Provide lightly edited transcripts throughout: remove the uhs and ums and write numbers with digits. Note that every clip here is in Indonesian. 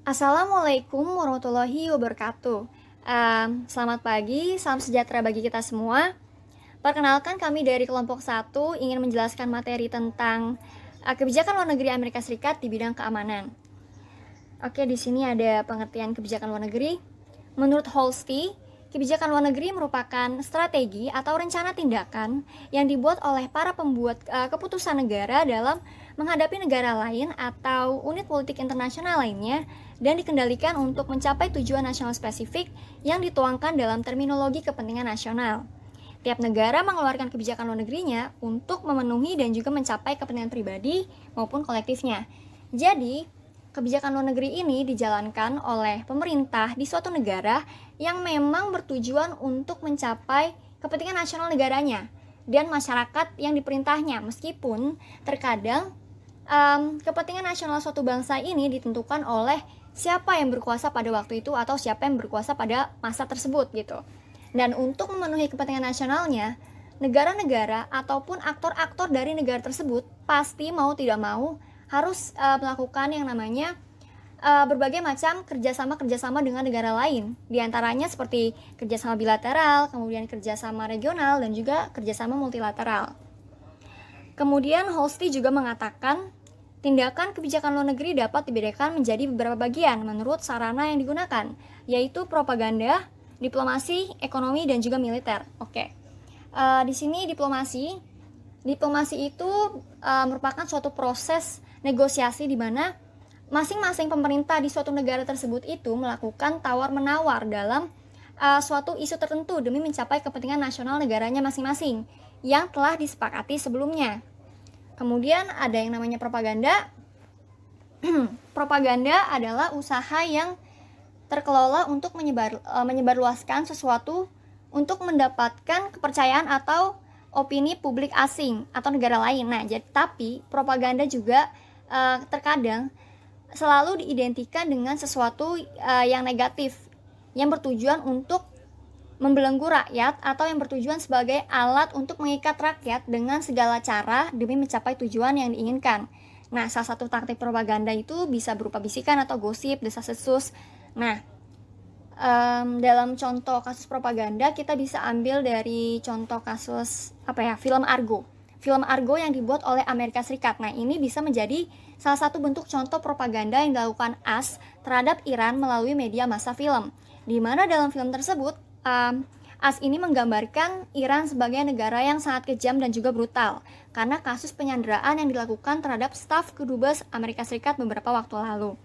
Assalamualaikum warahmatullahi wabarakatuh. Selamat pagi, salam sejahtera bagi kita semua. Perkenalkan, kami dari kelompok 1 ingin menjelaskan materi tentang kebijakan luar negeri Amerika Serikat di bidang keamanan. Oke, di sini ada pengertian kebijakan luar negeri. Menurut Holsti, kebijakan luar negeri merupakan strategi atau rencana tindakan yang dibuat oleh para pembuat keputusan negara dalam menghadapi negara lain atau unit politik internasional lainnya dan dikendalikan untuk mencapai tujuan nasional spesifik yang dituangkan dalam terminologi kepentingan nasional. Tiap negara mengeluarkan kebijakan luar negerinya untuk memenuhi dan juga mencapai kepentingan pribadi maupun kolektifnya. Jadi, kebijakan luar negeri ini dijalankan oleh pemerintah di suatu negara yang memang bertujuan untuk mencapai kepentingan nasional negaranya dan masyarakat yang diperintahnya, meskipun terkadang kepentingan nasional suatu bangsa ini ditentukan oleh siapa yang berkuasa pada waktu itu atau siapa yang berkuasa pada masa tersebut gitu. Dan untuk memenuhi kepentingan nasionalnya, negara-negara ataupun aktor-aktor dari negara tersebut pasti mau tidak mau harus melakukan yang namanya berbagai macam kerjasama dengan negara lain. Di antaranya seperti kerjasama bilateral, kemudian kerjasama regional, dan juga kerjasama multilateral. Kemudian Holsti juga mengatakan, tindakan kebijakan luar negeri dapat dibedakan menjadi beberapa bagian menurut sarana yang digunakan, yaitu propaganda, diplomasi, ekonomi, dan juga militer. Oke. Di sini diplomasi itu merupakan suatu proses negosiasi di mana masing-masing pemerintah di suatu negara tersebut itu melakukan tawar-menawar dalam suatu isu tertentu demi mencapai kepentingan nasional negaranya masing-masing yang telah disepakati sebelumnya. Kemudian ada yang namanya propaganda. Propaganda adalah usaha yang terkelola untuk menyebarluaskan sesuatu untuk mendapatkan kepercayaan atau opini publik asing atau negara lain. Nah, tapi propaganda juga terkadang selalu diidentikan dengan sesuatu yang negatif, yang bertujuan untuk membelenggu rakyat atau yang bertujuan sebagai alat untuk mengikat rakyat dengan segala cara demi mencapai tujuan yang diinginkan. Nah, salah satu taktik propaganda itu bisa berupa bisikan atau gosip, desas-desus. Nah, dalam contoh kasus propaganda kita bisa ambil dari contoh kasus film Argo. Film Argo yang dibuat oleh Amerika Serikat. Nah, ini bisa menjadi salah satu bentuk contoh propaganda yang dilakukan AS terhadap Iran melalui media massa film. Di mana dalam film tersebut AS ini menggambarkan Iran sebagai negara yang sangat kejam dan juga brutal karena kasus penyanderaan yang dilakukan terhadap staf kedubes Amerika Serikat beberapa waktu lalu.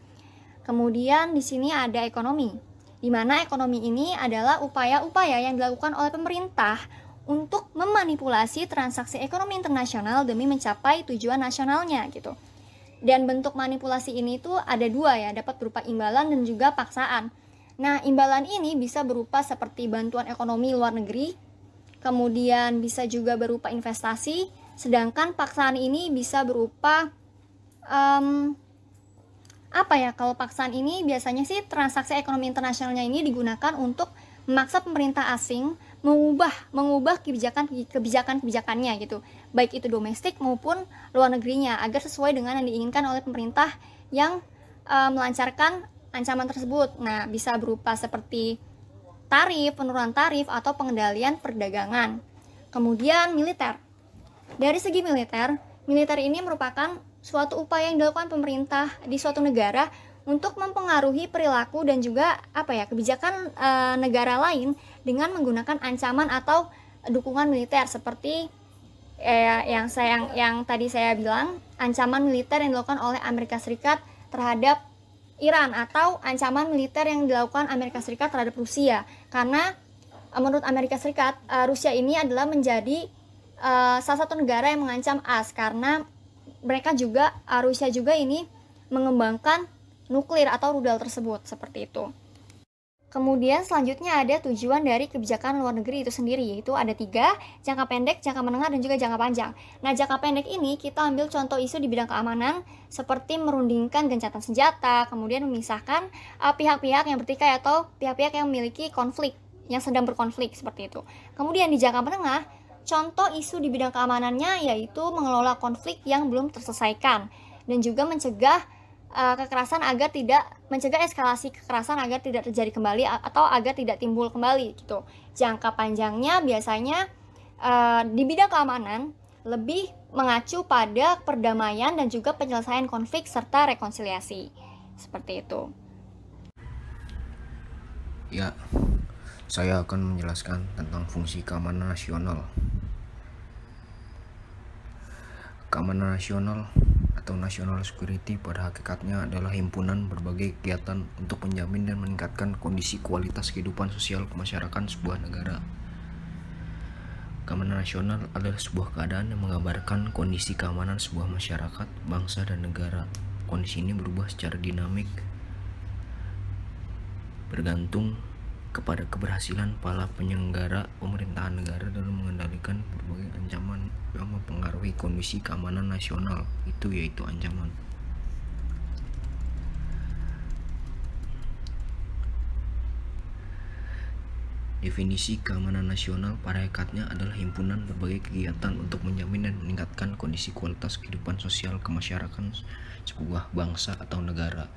Kemudian di sini ada ekonomi, di mana ekonomi ini adalah upaya-upaya yang dilakukan oleh pemerintah untuk memanipulasi transaksi ekonomi internasional demi mencapai tujuan nasionalnya gitu. Dan bentuk manipulasi ini tuh ada dua ya, dapat berupa imbalan dan juga paksaan. Nah, imbalan ini bisa berupa seperti bantuan ekonomi luar negeri, kemudian bisa juga berupa investasi, sedangkan paksaan ini bisa berupa kalau paksaan ini biasanya sih transaksi ekonomi internasionalnya ini digunakan untuk memaksa pemerintah asing mengubah kebijakannya gitu, baik itu domestik maupun luar negerinya agar sesuai dengan yang diinginkan oleh pemerintah yang melancarkan ancaman tersebut. Nah, bisa berupa seperti tarif, penurunan tarif, atau pengendalian perdagangan. Kemudian militer. Dari segi militer ini merupakan suatu upaya yang dilakukan pemerintah di suatu negara untuk mempengaruhi perilaku dan juga kebijakan negara lain dengan menggunakan ancaman atau dukungan militer seperti yang tadi saya bilang, ancaman militer yang dilakukan oleh Amerika Serikat terhadap Iran atau ancaman militer yang dilakukan Amerika Serikat terhadap Rusia. Karena menurut Amerika Serikat, Rusia ini adalah menjadi salah satu negara yang mengancam AS karena Rusia juga ini mengembangkan nuklir atau rudal tersebut, seperti itu. Kemudian selanjutnya ada tujuan dari kebijakan luar negeri itu sendiri, yaitu ada 3, jangka pendek, jangka menengah, dan juga jangka panjang. Nah, jangka pendek ini kita ambil contoh isu di bidang keamanan seperti merundingkan gencatan senjata, kemudian memisahkan pihak-pihak yang bertikai atau pihak-pihak yang memiliki konflik, yang sedang berkonflik, seperti itu. Kemudian di jangka menengah, contoh isu di bidang keamanannya yaitu mengelola konflik yang belum terselesaikan dan juga mencegah kekerasan agar tidak mencegah eskalasi kekerasan agar tidak terjadi kembali atau agar tidak timbul kembali gitu. Jangka panjangnya biasanya di bidang keamanan lebih mengacu pada perdamaian dan juga penyelesaian konflik serta rekonsiliasi. Seperti itu. Ya, saya akan menjelaskan tentang fungsi keamanan nasional. Keamanan nasional atau national security pada hakikatnya adalah himpunan berbagai kegiatan untuk menjamin dan meningkatkan kondisi kualitas kehidupan sosial kemasyarakatan sebuah negara. Keamanan nasional adalah sebuah keadaan yang menggambarkan kondisi keamanan sebuah masyarakat, bangsa, dan negara. Kondisi ini berubah secara dinamik bergantung kepada keberhasilan para penyelenggara pemerintahan negara dalam mengendalikan berbagai ancaman yang mempengaruhi kondisi keamanan nasional, yaitu ancaman. Definisi keamanan nasional pada hakikatnya adalah himpunan berbagai kegiatan untuk menjamin dan meningkatkan kondisi kualitas kehidupan sosial kemasyarakatan sebuah bangsa atau negara.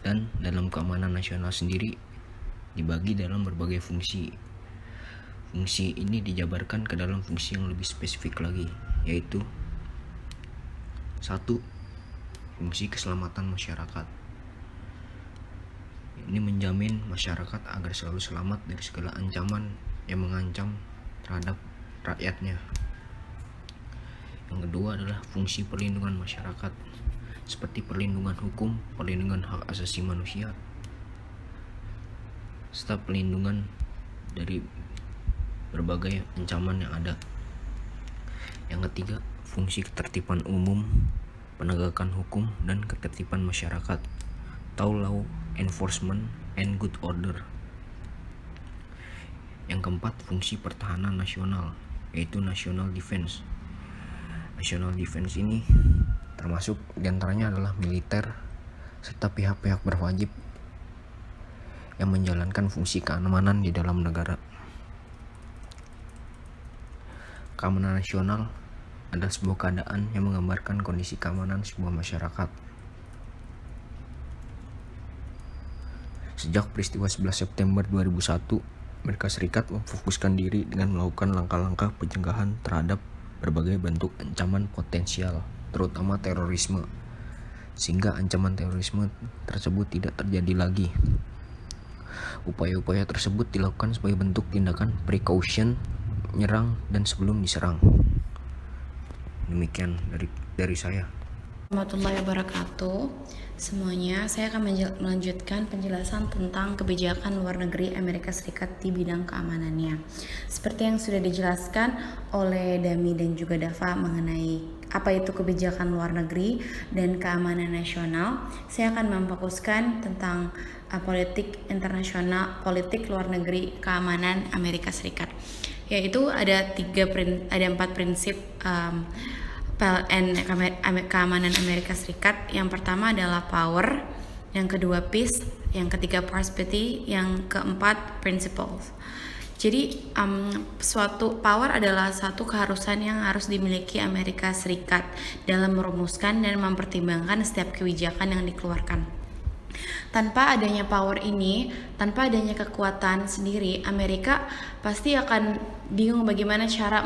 Dan dalam keamanan nasional sendiri dibagi dalam berbagai fungsi. Fungsi ini dijabarkan ke dalam fungsi yang lebih spesifik lagi, yaitu 1. Fungsi keselamatan masyarakat. Ini menjamin masyarakat agar selalu selamat dari segala ancaman yang mengancam terhadap rakyatnya. Yang kedua adalah fungsi perlindungan masyarakat, seperti perlindungan hukum, perlindungan hak asasi manusia, serta perlindungan dari berbagai ancaman yang ada. Yang ketiga, fungsi ketertiban umum, penegakan hukum dan ketertiban masyarakat atau law enforcement and good order. Yang keempat, fungsi pertahanan nasional, yaitu national defense. National defense ini termasuk diantaranya adalah militer serta pihak-pihak berwajib yang menjalankan fungsi keamanan di dalam negara. Keamanan nasional adalah sebuah keadaan yang menggambarkan kondisi keamanan sebuah masyarakat. Sejak peristiwa 11 September 2001, Amerika Serikat memfokuskan diri dengan melakukan langkah-langkah pencegahan terhadap berbagai bentuk ancaman potensial, terutama terorisme, sehingga ancaman terorisme tersebut tidak terjadi lagi. Upaya-upaya tersebut dilakukan sebagai bentuk tindakan precaution, menyerang dan sebelum diserang. Demikian dari saya. Warahmatullahi wabarakatuh. Semuanya, saya akan melanjutkan penjelasan tentang kebijakan luar negeri Amerika Serikat di bidang keamanannya. Seperti yang sudah dijelaskan oleh Dami dan juga Dava mengenai apa itu kebijakan luar negeri dan keamanan nasional, saya akan memfokuskan tentang politik internasional, politik luar negeri keamanan Amerika Serikat. Yaitu ada 4 prinsip PLN keamanan Amerika Serikat. Yang pertama adalah power, yang kedua peace, yang ketiga prosperity, yang keempat principles. Jadi suatu power adalah satu keharusan yang harus dimiliki Amerika Serikat dalam merumuskan dan mempertimbangkan setiap kebijakan yang dikeluarkan. Tanpa adanya power ini, tanpa adanya kekuatan sendiri, Amerika pasti akan bingung bagaimana cara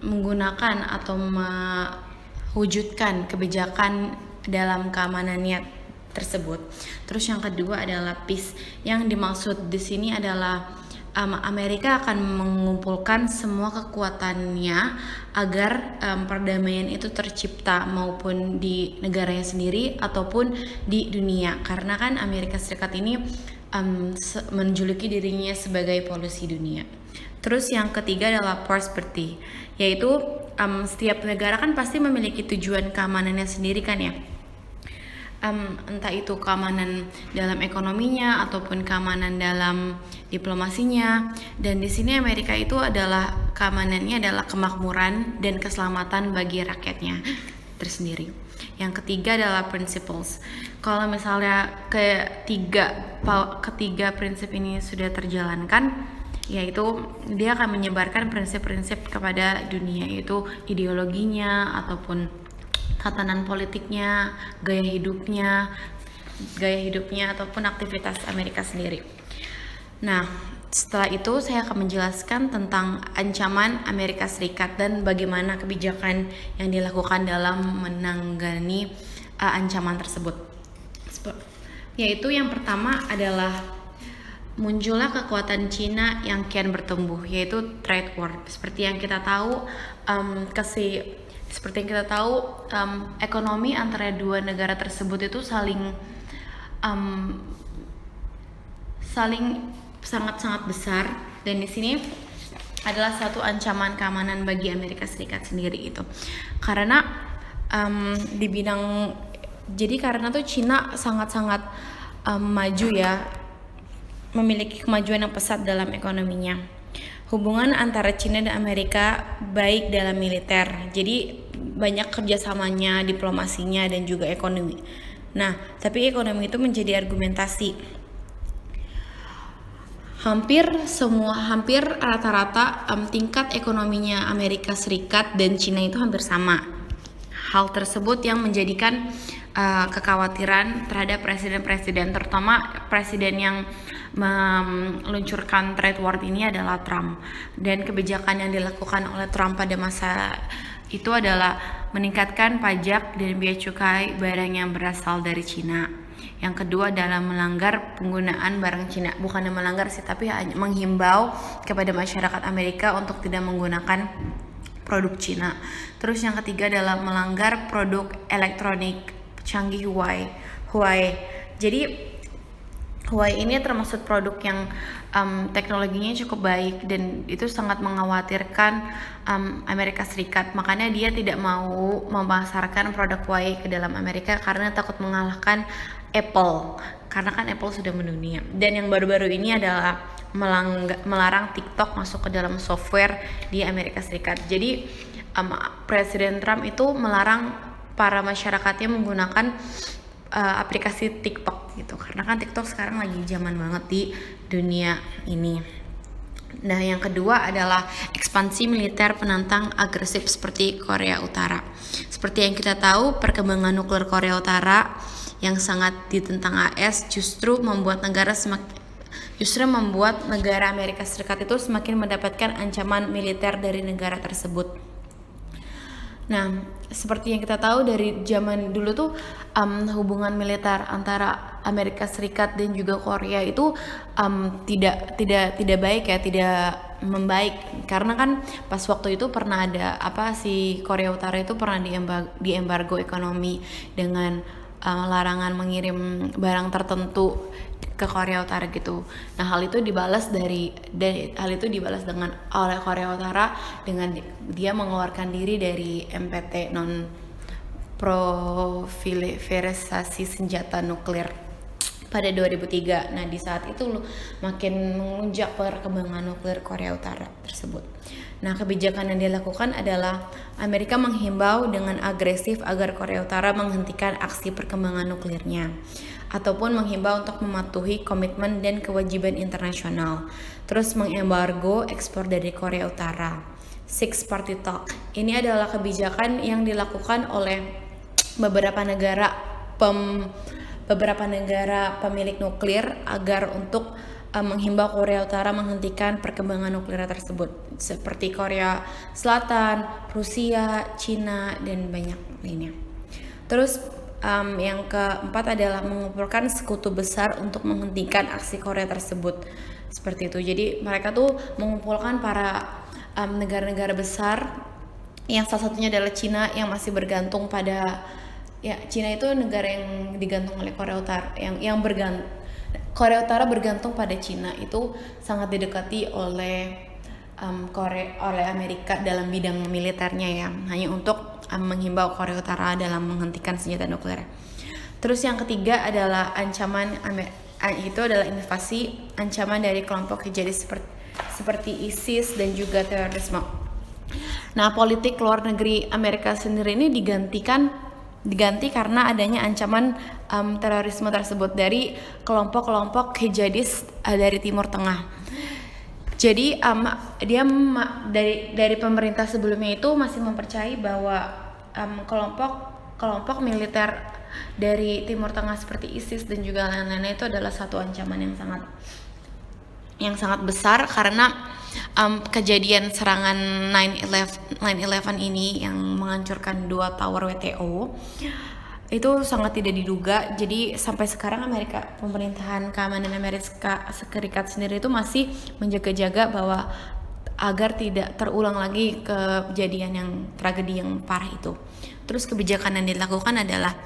menggunakan atau mewujudkan kebijakan dalam keamanannya tersebut. Terus yang kedua adalah peace. Yang dimaksud di sini adalah Amerika akan mengumpulkan semua kekuatannya agar perdamaian itu tercipta, maupun di negaranya sendiri ataupun di dunia. Karena kan Amerika Serikat ini menjuluki dirinya sebagai polusi dunia. Terus yang ketiga adalah prosperity, yaitu setiap negara kan pasti memiliki tujuan keamanannya sendiri kan ya. Entah itu keamanan dalam ekonominya ataupun keamanan dalam diplomasinya. Dan di sini Amerika itu adalah keamanannya adalah kemakmuran dan keselamatan bagi rakyatnya tersendiri. Yang ketiga adalah principles. Kalau misalnya ketiga prinsip ini sudah terjalankan, yaitu dia akan menyebarkan prinsip-prinsip kepada dunia, yaitu ideologinya ataupun tatanan politiknya, gaya hidupnya ataupun aktivitas Amerika sendiri. Nah, setelah itu saya akan menjelaskan tentang ancaman Amerika Serikat dan bagaimana kebijakan yang dilakukan dalam menangani ancaman tersebut. Yaitu yang pertama adalah muncullah kekuatan Cina yang kian bertumbuh, yaitu trade war. Seperti yang kita tahu, ekonomi antara dua negara tersebut itu saling sangat-sangat besar, dan di sini adalah satu ancaman keamanan bagi Amerika Serikat sendiri itu. Karena karena tuh Cina sangat-sangat maju ya, memiliki kemajuan yang pesat dalam ekonominya. Hubungan antara Cina dan Amerika baik dalam militer, jadi banyak kerjasamanya, diplomasinya, dan juga ekonomi. Nah, tapi ekonomi itu menjadi argumentasi. Hampir rata-rata tingkat ekonominya Amerika Serikat dan Cina itu hampir sama. Hal tersebut yang menjadikan kekhawatiran terhadap presiden-presiden, terutama presiden yang meluncurkan trade war ini adalah Trump. Dan kebijakan yang dilakukan oleh Trump pada masa itu adalah meningkatkan pajak dan bea cukai barang yang berasal dari Cina. Yang kedua adalah melanggar penggunaan barang Cina, bukannya melanggar sih, tapi hanya menghimbau kepada masyarakat Amerika untuk tidak menggunakan produk Cina. Terus yang ketiga adalah melanggar produk elektronik canggih Huawei. Jadi Huawei ini termasuk produk yang teknologinya cukup baik, dan itu sangat mengkhawatirkan Amerika Serikat. Makanya dia tidak mau memasarkan produk Huawei ke dalam Amerika karena takut mengalahkan Apple, karena kan Apple sudah mendunia. Dan yang baru-baru ini adalah melarang TikTok masuk ke dalam software di Amerika Serikat. Jadi Presiden Trump itu melarang para masyarakatnya menggunakan aplikasi TikTok gitu, karena kan TikTok sekarang lagi zaman banget di dunia ini. Nah, yang kedua adalah ekspansi militer penantang agresif seperti Korea Utara. Seperti yang kita tahu, perkembangan nuklir Korea Utara yang sangat ditentang AS justru membuat negara Amerika Serikat itu semakin mendapatkan ancaman militer dari negara tersebut. Nah, seperti yang kita tahu dari zaman dulu tuh hubungan militer antara Amerika Serikat dan juga Korea itu tidak baik ya, tidak membaik, karena kan pas waktu itu pernah ada Korea Utara itu pernah diembargo ekonomi dengan larangan mengirim barang tertentu ke Korea Utara gitu. Nah, hal itu dibalas dengan oleh Korea Utara dengan dia mengeluarkan diri dari NPT, non proliferasi senjata nuklir pada 2003. Nah, di saat itu makin mengunjak perkembangan nuklir Korea Utara tersebut. Nah, kebijakan yang dilakukan adalah Amerika menghimbau dengan agresif agar Korea Utara menghentikan aksi perkembangan nuklirnya, ataupun menghimbau untuk mematuhi komitmen dan kewajiban internasional. Terus mengembargo ekspor dari Korea Utara. Six Party Talk. Ini adalah kebijakan yang dilakukan oleh beberapa negara pemilik nuklir agar untuk menghimbau Korea Utara menghentikan perkembangan nuklir tersebut, seperti Korea Selatan, Rusia, Cina, dan banyak lainnya. Terus yang keempat adalah mengumpulkan sekutu besar untuk menghentikan aksi Korea tersebut, seperti itu. Jadi mereka tuh mengumpulkan para negara-negara besar, yang salah satunya adalah Cina, yang masih bergantung pada Cina itu negara yang digantung oleh Korea Utara, Korea Utara bergantung pada Cina, itu sangat didekati oleh Amerika dalam bidang militernya ya, hanya untuk menghimbau Korea Utara dalam menghentikan senjata nuklir. Terus yang ketiga adalah invasi, ancaman dari kelompok hijauis seperti ISIS dan juga terorisme. Nah, politik luar negeri Amerika sendiri ini diganti karena adanya ancaman terorisme tersebut dari kelompok-kelompok hijadis dari Timur Tengah. Jadi dari pemerintah sebelumnya itu masih mempercayai bahwa kelompok kelompok militer dari Timur Tengah seperti ISIS dan juga lain-lainnya itu adalah satu ancaman yang sangat besar, karena kejadian serangan 9/11 ini yang menghancurkan 2 tower WTO itu sangat tidak diduga. Jadi sampai sekarang pemerintahan keamanan Amerika Serikat sendiri itu masih menjaga-jaga bahwa agar tidak terulang lagi kejadian yang tragedi yang parah itu. Terus kebijakan yang dilakukan adalah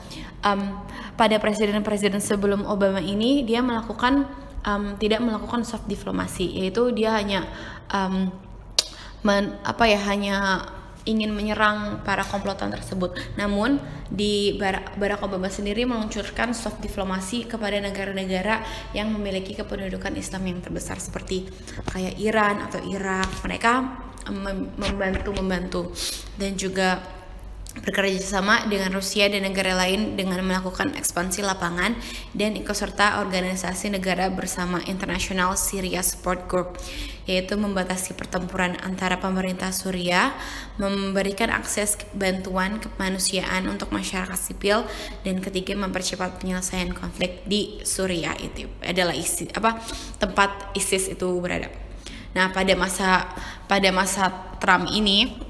pada presiden-presiden sebelum Obama ini dia tidak melakukan soft diplomasi, yaitu dia hanya hanya ingin menyerang para komplotan tersebut. Namun di Barack Obama sendiri meluncurkan soft diplomasi kepada negara-negara yang memiliki kependudukan Islam yang terbesar seperti kayak Iran atau Irak. Mereka membantu dan juga bekerja sama dengan Rusia dan negara lain dengan melakukan ekspansi lapangan dan ikut serta organisasi negara bersama International Syria Support Group, yaitu membatasi pertempuran antara pemerintah Suriah, memberikan akses bantuan kemanusiaan untuk masyarakat sipil, dan ketiga mempercepat penyelesaian konflik di Suriah. Itu adalah tempat ISIS itu berada. Nah, pada masa Trump ini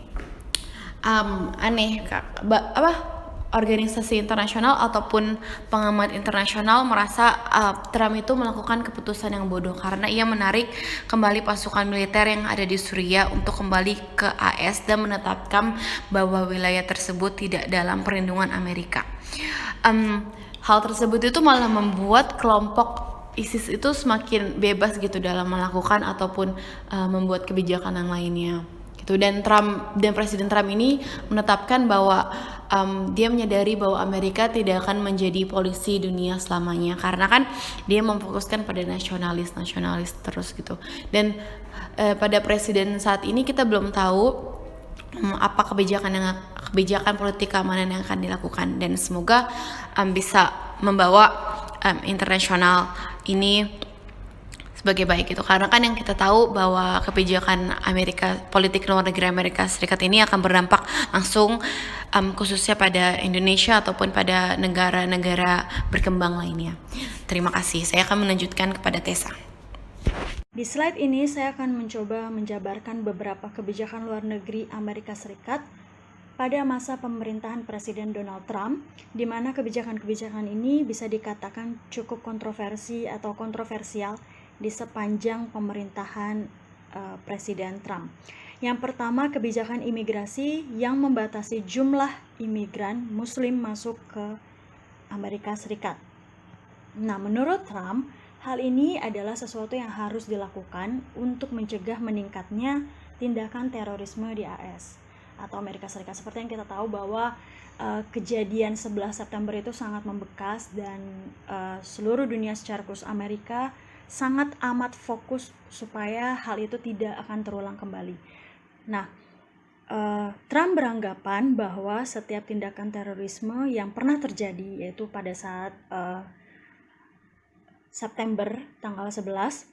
organisasi internasional ataupun pengamat internasional merasa Trump itu melakukan keputusan yang bodoh karena ia menarik kembali pasukan militer yang ada di Suriah untuk kembali ke AS dan menetapkan bahwa wilayah tersebut tidak dalam perlindungan Amerika. Hal tersebut itu malah membuat kelompok ISIS itu semakin bebas gitu dalam melakukan ataupun membuat kebijakan yang lainnya. Dan Presiden Trump ini menetapkan bahwa dia menyadari bahwa Amerika tidak akan menjadi polisi dunia selamanya, karena kan dia memfokuskan pada nasionalis terus gitu. Dan pada presiden saat ini kita belum tahu apa kebijakan politik keamanan yang akan dilakukan, dan semoga bisa membawa internasional ini sebagai baik itu, karena kan yang kita tahu bahwa kebijakan politik luar negeri Amerika Serikat ini akan berdampak langsung khususnya pada Indonesia ataupun pada negara-negara berkembang lainnya. Terima kasih. Saya akan melanjutkan kepada Tessa. Di slide ini saya akan mencoba menjabarkan beberapa kebijakan luar negeri Amerika Serikat pada masa pemerintahan Presiden Donald Trump, di mana kebijakan-kebijakan ini bisa dikatakan cukup kontroversial di sepanjang pemerintahan Presiden Trump. Yang pertama, kebijakan imigrasi yang membatasi jumlah imigran Muslim masuk ke Amerika Serikat. Nah, menurut Trump, hal ini adalah sesuatu yang harus dilakukan untuk mencegah meningkatnya tindakan terorisme di AS atau Amerika Serikat. Seperti yang kita tahu bahwa kejadian 11 September itu sangat membekas dan seluruh dunia secara khusus Amerika sangat amat fokus supaya hal itu tidak akan terulang kembali. Nah, Trump beranggapan bahwa setiap tindakan terorisme yang pernah terjadi, yaitu pada saat September tanggal 11,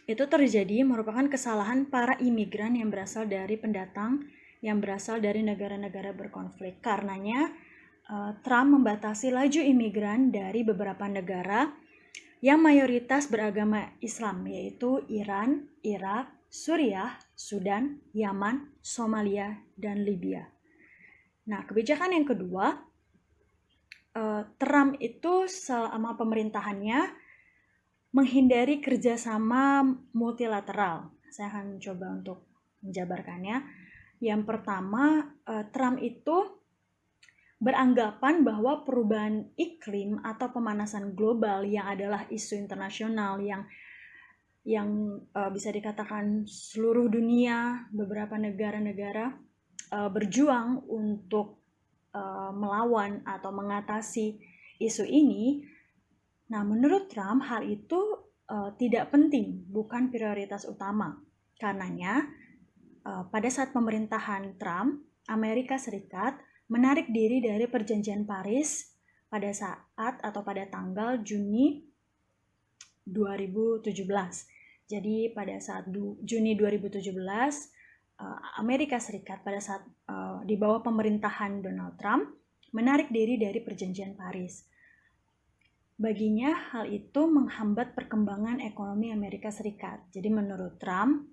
itu terjadi merupakan kesalahan para imigran yang berasal dari pendatang yang berasal dari negara-negara berkonflik. Karenanya, Trump membatasi laju imigran dari beberapa negara yang mayoritas beragama Islam, yaitu Iran, Irak, Suriah, Sudan, Yaman, Somalia, dan Libya. Nah, kebijakan yang kedua, Trump itu selama pemerintahannya menghindari kerjasama multilateral. Saya akan coba untuk menjabarkannya. Yang pertama, Trump itu beranggapan bahwa perubahan iklim atau pemanasan global yang adalah isu internasional yang bisa dikatakan seluruh dunia, beberapa negara-negara berjuang untuk melawan atau mengatasi isu ini. Nah, menurut Trump hal itu tidak penting, bukan prioritas utama. Karenanya pada saat pemerintahan Trump, Amerika Serikat menarik diri dari perjanjian Paris pada tanggal Juni 2017. Jadi pada saat Juni 2017, Amerika Serikat pada saat di bawah pemerintahan Donald Trump menarik diri dari Perjanjian Paris. Baginya, hal itu menghambat perkembangan ekonomi Amerika Serikat. Jadi menurut Trump,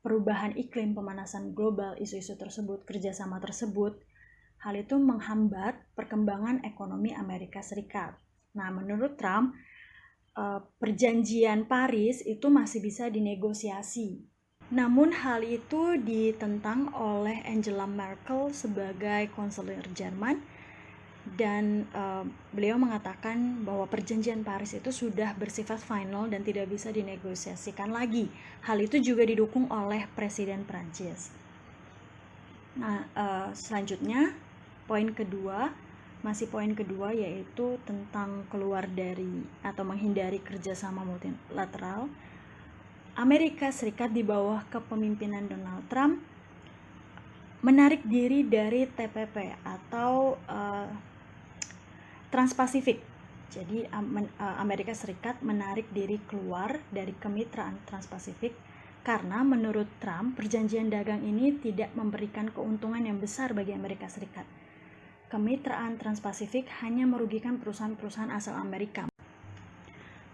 perubahan iklim, pemanasan global, isu-isu tersebut, kerjasama tersebut, hal itu menghambat perkembangan ekonomi Amerika Serikat. Nah, menurut Trump, Perjanjian Paris itu masih bisa dinegosiasi. Namun hal itu ditentang oleh Angela Merkel sebagai kanselir Jerman, dan beliau mengatakan bahwa Perjanjian Paris itu sudah bersifat final dan tidak bisa dinegosiasikan lagi. Hal itu juga didukung oleh Presiden Prancis. Nah, selanjutnya poin kedua yaitu tentang keluar dari atau menghindari kerjasama multilateral. Amerika Serikat di bawah kepemimpinan Donald Trump menarik diri dari TPP atau Trans-Pasifik. Jadi Amerika Serikat menarik diri keluar dari kemitraan Trans-Pasifik karena menurut Trump perjanjian dagang ini tidak memberikan keuntungan yang besar bagi Amerika Serikat. Kemitraan Trans-Pasifik hanya merugikan perusahaan-perusahaan asal Amerika.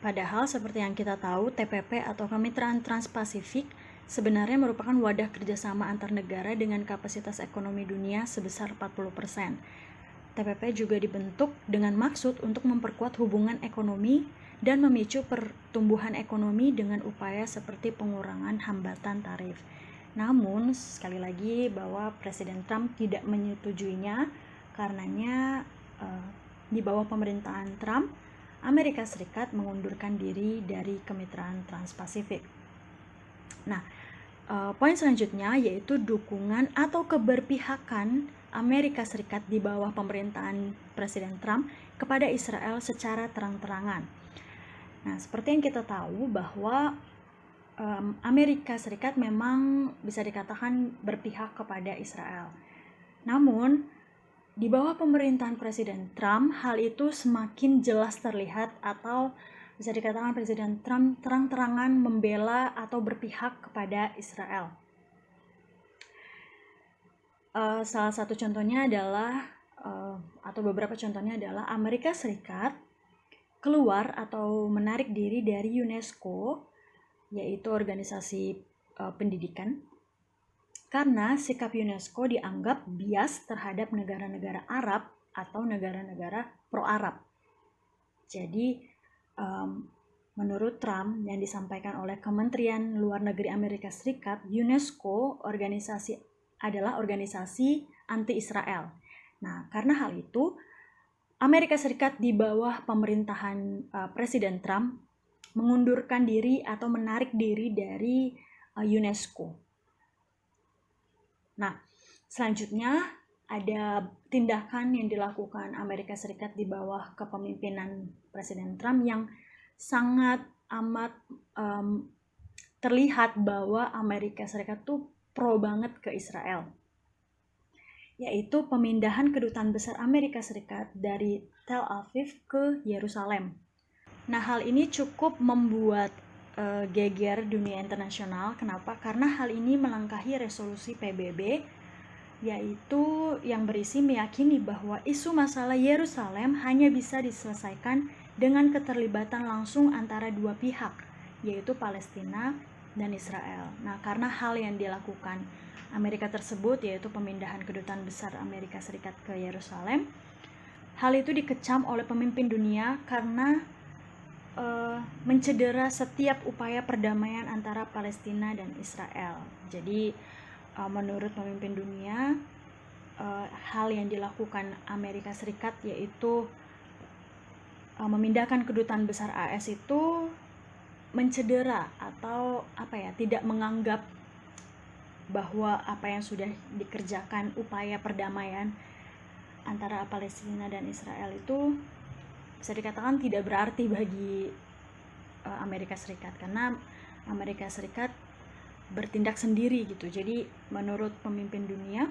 Padahal seperti yang kita tahu, TPP atau Kemitraan Trans-Pasifik sebenarnya merupakan wadah kerjasama antar negara dengan kapasitas ekonomi dunia sebesar 40%. TPP juga dibentuk dengan maksud untuk memperkuat hubungan ekonomi dan memicu pertumbuhan ekonomi dengan upaya seperti pengurangan hambatan tarif. Namun, sekali lagi bahwa Presiden Trump tidak menyetujuinya, karenanya di bawah pemerintahan Trump, Amerika Serikat mengundurkan diri dari Kemitraan Trans-Pasifik. Nah, poin selanjutnya yaitu dukungan atau keberpihakan Amerika Serikat di bawah pemerintahan Presiden Trump kepada Israel secara terang-terangan. Nah, seperti yang kita tahu bahwa Amerika Serikat memang bisa dikatakan berpihak kepada Israel. Namun, di bawah pemerintahan Presiden Trump, hal itu semakin jelas terlihat atau bisa dikatakan Presiden Trump terang-terangan membela atau berpihak kepada Israel. Salah satu contohnya adalah, atau beberapa contohnya adalah Amerika Serikat keluar atau menarik diri dari UNESCO, yaitu organisasi pendidikan, karena sikap UNESCO dianggap bias terhadap negara-negara Arab atau negara-negara pro-Arab. Jadi, menurut Trump yang disampaikan oleh Kementerian Luar Negeri Amerika Serikat, UNESCO adalah organisasi anti-Israel. Nah, karena hal itu, Amerika Serikat di bawah pemerintahan Presiden Trump mengundurkan diri atau menarik diri dari UNESCO. Nah, selanjutnya ada tindakan yang dilakukan Amerika Serikat di bawah kepemimpinan Presiden Trump yang sangat amat terlihat bahwa Amerika Serikat tuh pro banget ke Israel, yaitu pemindahan kedutaan besar Amerika Serikat dari Tel Aviv ke Yerusalem. Nah, hal ini cukup membuat geger dunia internasional. Kenapa? Karena hal ini melangkahi resolusi PBB, yaitu yang berisi meyakini bahwa isu masalah Yerusalem hanya bisa diselesaikan dengan keterlibatan langsung antara dua pihak, yaitu Palestina dan Israel. Nah, karena hal yang dilakukan Amerika tersebut, yaitu pemindahan kedutaan besar Amerika Serikat ke Yerusalem, hal itu dikecam oleh pemimpin dunia karena mencedera setiap upaya perdamaian antara Palestina dan Israel. Jadi menurut pemimpin dunia, hal yang dilakukan Amerika Serikat yaitu memindahkan kedutaan besar AS itu mencedera atau tidak menganggap bahwa apa yang sudah dikerjakan upaya perdamaian antara Palestina dan Israel itu bisa dikatakan tidak berarti bagi Amerika Serikat, karena Amerika Serikat bertindak sendiri gitu. Jadi menurut pemimpin dunia,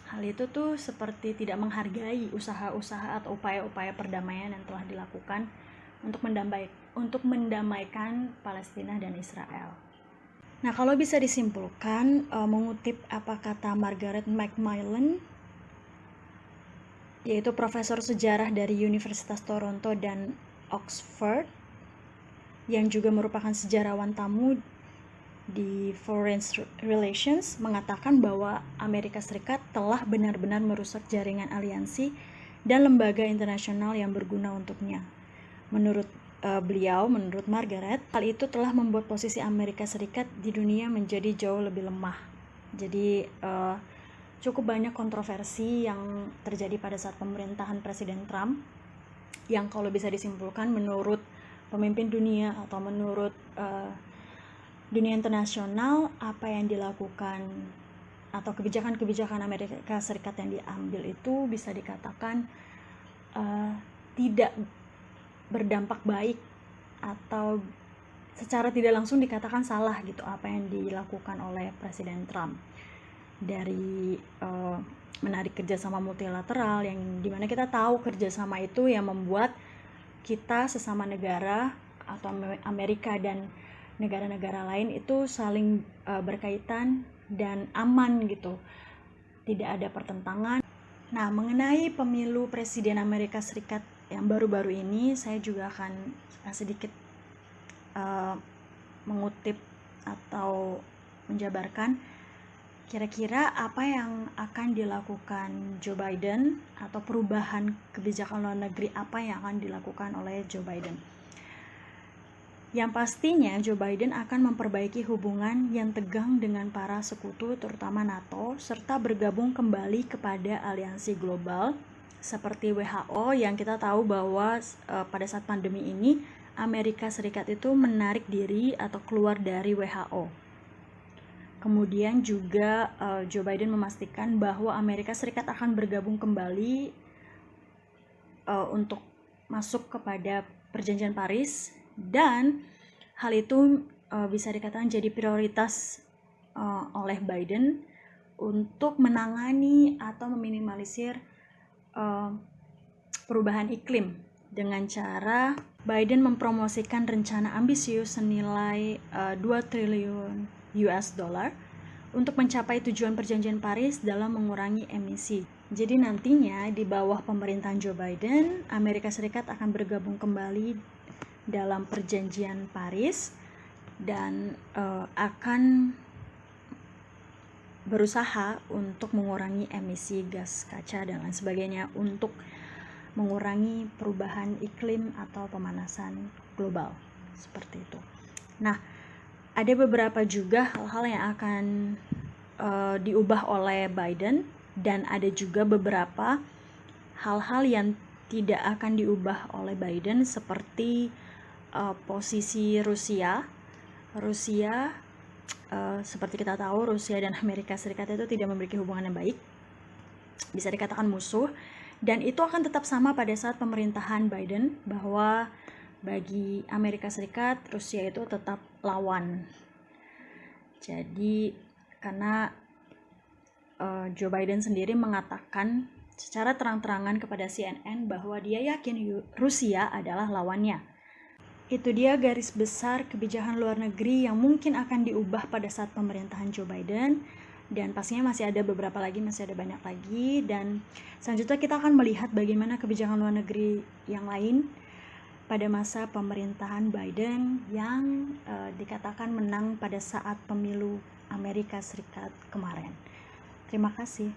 hal itu tuh seperti tidak menghargai usaha-usaha atau upaya-upaya perdamaian yang telah dilakukan untuk mendamaikan Palestina dan Israel. Nah, kalau bisa disimpulkan, mengutip apa kata Margaret Macmillan, yaitu profesor sejarah dari Universitas Toronto dan Oxford, yang juga merupakan sejarawan tamu di Foreign Relations, mengatakan bahwa Amerika Serikat telah benar-benar merusak jaringan aliansi dan lembaga internasional yang berguna untuknya. Menurut menurut Margaret, hal itu telah membuat posisi Amerika Serikat di dunia menjadi jauh lebih lemah. Jadi cukup banyak kontroversi yang terjadi pada saat pemerintahan Presiden Trump, yang kalau bisa disimpulkan menurut pemimpin dunia atau menurut dunia internasional, apa yang dilakukan atau kebijakan-kebijakan Amerika Serikat yang diambil itu bisa dikatakan tidak berdampak baik, atau secara tidak langsung dikatakan salah gitu apa yang dilakukan oleh Presiden Trump, dari menarik kerjasama multilateral, yang dimana kita tahu kerjasama itu yang membuat kita sesama negara atau Amerika dan negara-negara lain itu saling berkaitan dan aman gitu, tidak ada pertentangan. Nah, mengenai pemilu Presiden Amerika Serikat yang baru-baru ini, saya juga akan sedikit mengutip atau menjabarkan kira-kira apa yang akan dilakukan Joe Biden, atau perubahan kebijakan luar negeri apa yang akan dilakukan oleh Joe Biden. Yang pastinya Joe Biden akan memperbaiki hubungan yang tegang dengan para sekutu, terutama NATO, serta bergabung kembali kepada aliansi global seperti WHO, yang kita tahu bahwa pada saat pandemi ini Amerika Serikat itu menarik diri atau keluar dari WHO. Kemudian juga Joe Biden memastikan bahwa Amerika Serikat akan bergabung kembali untuk masuk kepada Perjanjian Paris, dan hal itu bisa dikatakan jadi prioritas oleh Biden untuk menangani atau meminimalisir perubahan iklim dengan cara Biden mempromosikan rencana ambisius senilai 2 triliun US dollar untuk mencapai tujuan Perjanjian Paris dalam mengurangi emisi. Jadi nantinya di bawah pemerintahan Joe Biden, Amerika Serikat akan bergabung kembali dalam Perjanjian Paris dan akan berusaha untuk mengurangi emisi gas kaca dan lain sebagainya, untuk mengurangi perubahan iklim atau pemanasan global, seperti itu. Nah, ada beberapa juga hal-hal yang akan diubah oleh Biden, dan ada juga beberapa hal-hal yang tidak akan diubah oleh Biden, seperti posisi Rusia. Seperti kita tahu, Rusia dan Amerika Serikat itu tidak memiliki hubungan yang baik, bisa dikatakan musuh, dan itu akan tetap sama pada saat pemerintahan Biden, bahwa bagi Amerika Serikat, Rusia itu tetap lawan. Jadi karena Joe Biden sendiri mengatakan secara terang-terangan kepada CNN bahwa dia yakin Rusia adalah lawannya. Itu dia garis besar kebijakan luar negeri yang mungkin akan diubah pada saat pemerintahan Joe Biden, dan pastinya masih ada beberapa lagi, masih ada banyak lagi, dan selanjutnya kita akan melihat bagaimana kebijakan luar negeri yang lain pada masa pemerintahan Biden yang dikatakan menang pada saat pemilu Amerika Serikat kemarin. Terima kasih.